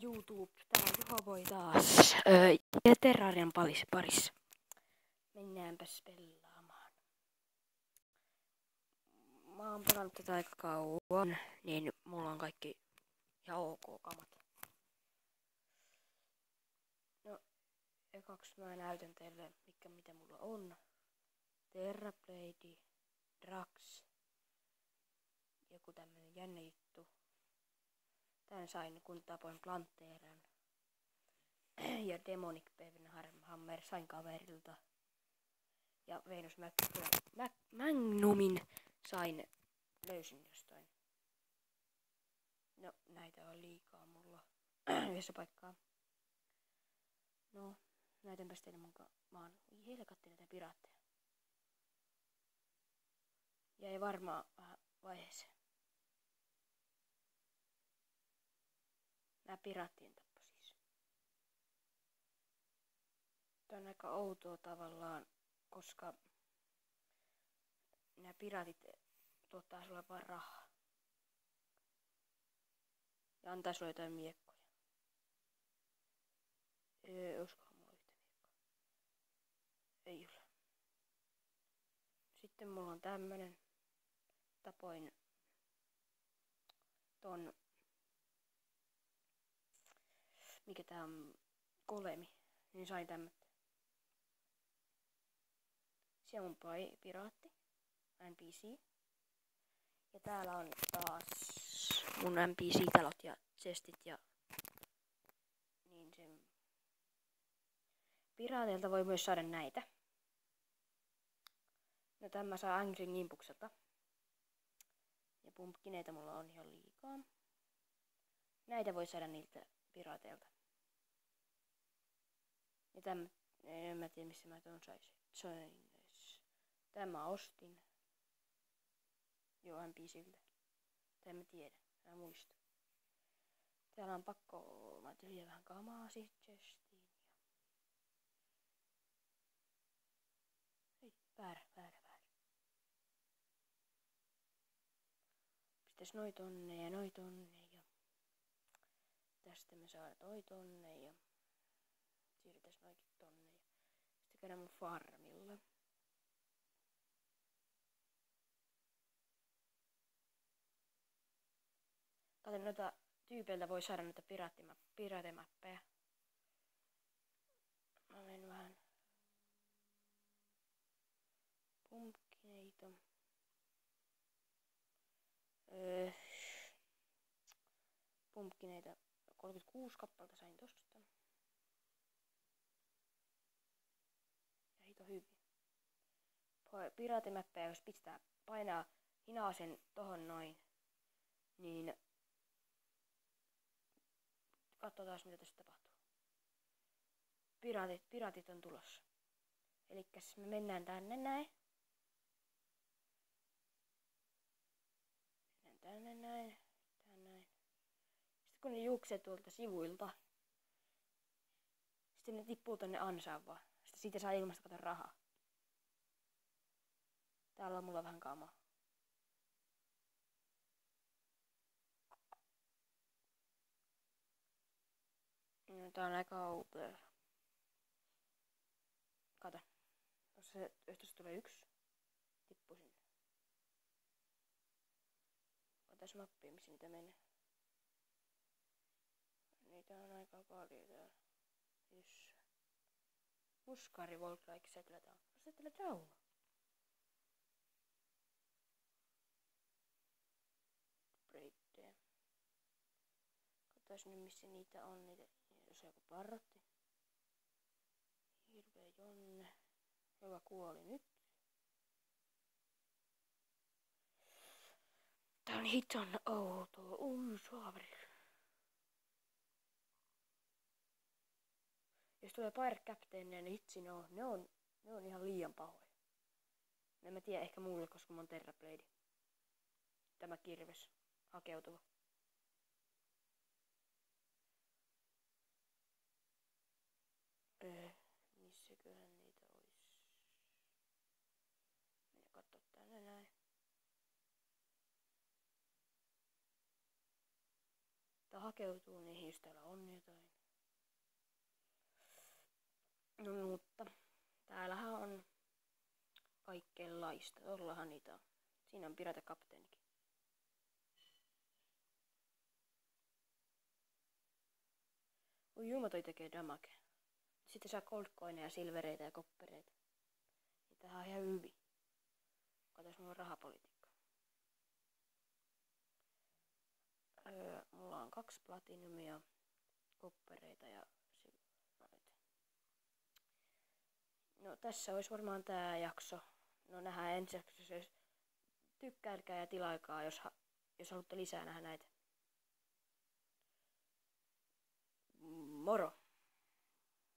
YouTube, tää on Juho Voi taas. Ja Terrarian parissa. Mennäänpäs pelaamaan. Mä oon pelannut tätä aika kauan, niin mulla on kaikki ihan ok kamat. No, ekaksi mä näytän teille, mitä mulla on. Terrablade, Drax, joku tämmönen jännä juttu. Tän sain kun tapoin Planteeran. Ja Demonic Hammer sain kaverilta. Ja Venus Magnumin löysin jostain. No, näitä on liikaa mulla yhdessä paikkaa. No, näytänpäs teille mä oon helkatti näitä piraatteja. Jäi varmaan vähän vaiheeseen. Nää piraattien tappo siis. Tää on aika outoa tavallaan, koska nämä piraatit tuottaa sulle vaan rahaa. Ja antaa sulle jotain miekkoja. Olisikohan mulla yhtä miekkoa? Ei ole. Sitten mulla on tämmönen. Tapoin ton, mikä tää on, Golemi, niin sain tämmötä. Siellä on piraatti, NPC. Ja täällä on taas mun NPC-talot ja chestit ja niin sen. Piraateilta voi myös saada näitä. No tämä saa Angry Nimbukselta. Ja pumpkineita mulla on ihan liikaa. Näitä voi saada niiltä piraateilta. Ja en mä tiedä missä mä ton saisin. Tämä ostin. Joo, NPCltä. En mä tiedä, mä muista. Täällä on pakko, mä tyhjän vähän kamaa siitä chestiin. Ei, väärä. Pistäis noi tonne ja tästä me saadaan toi tonne ja siirrytäis noikin tonne ja sitten käydään mun farmilla. Kato, noita tyypeiltä voi saada noita piraattimappeja. Mä menen vähän pumpkineita. Pumpkineita 36 kappalta sain tosta. Ja hito hyvin. Piraattimäppejä, jos painaa hinasen tohon noin, niin katsotaan mitä tässä tapahtuu. Piraatit on tulossa. Elikkäs me mennään tänne näin. Tänne näin. Sitten kun ne juoksee tuolta sivuilta, sitten ne tippuu tonne ansaan vaan. Sitten siitä saa ilmasta kato rahaa. Täällä on mulla vähän kamaa. No, tää on aika outoa. Kato. Jos tulee yksi, tippuu sinne. Otas mappia, missä niitä menee. Niitä on aika paljon täällä. Yes. Muskari Volk-like settle down. Settle down. Breakdown. Katsotaan nyt missä niitä on. Jos on joku parrotti. Hirveä jonne. Joka kuoli nyt. Tää on hiton outoa. Saaveri. Jos tulee Pirate Captain, niin hitsi ne on ihan liian pahoja. En mä tiedä, ehkä mulle, koska mä oon Terrablade. Tämä kirves. Hakeutuva. Missäköhän niitä ois? Mennä kattoo tänne näin. Tää hakeutua niihin, jos täällä on jotain. No mutta täällähän on kaikenlaista. Tuollahan niitä on. Siinä on piraatikapteenikin. Oi jumma, toi tekee damage. Sitten saa goldcoineja, silvereitä ja koppereita. Ja tähän on ihan hyvin. Katos mulla rahapolitiikkaa. Mulla on 2 platinumia, koppereita ja noita. No tässä olisi varmaan tää jakso. No nähdään ensi jaksossa. Tykkääkää ja tilaikaa, jos haluatte lisää nähdä näitä. Moro!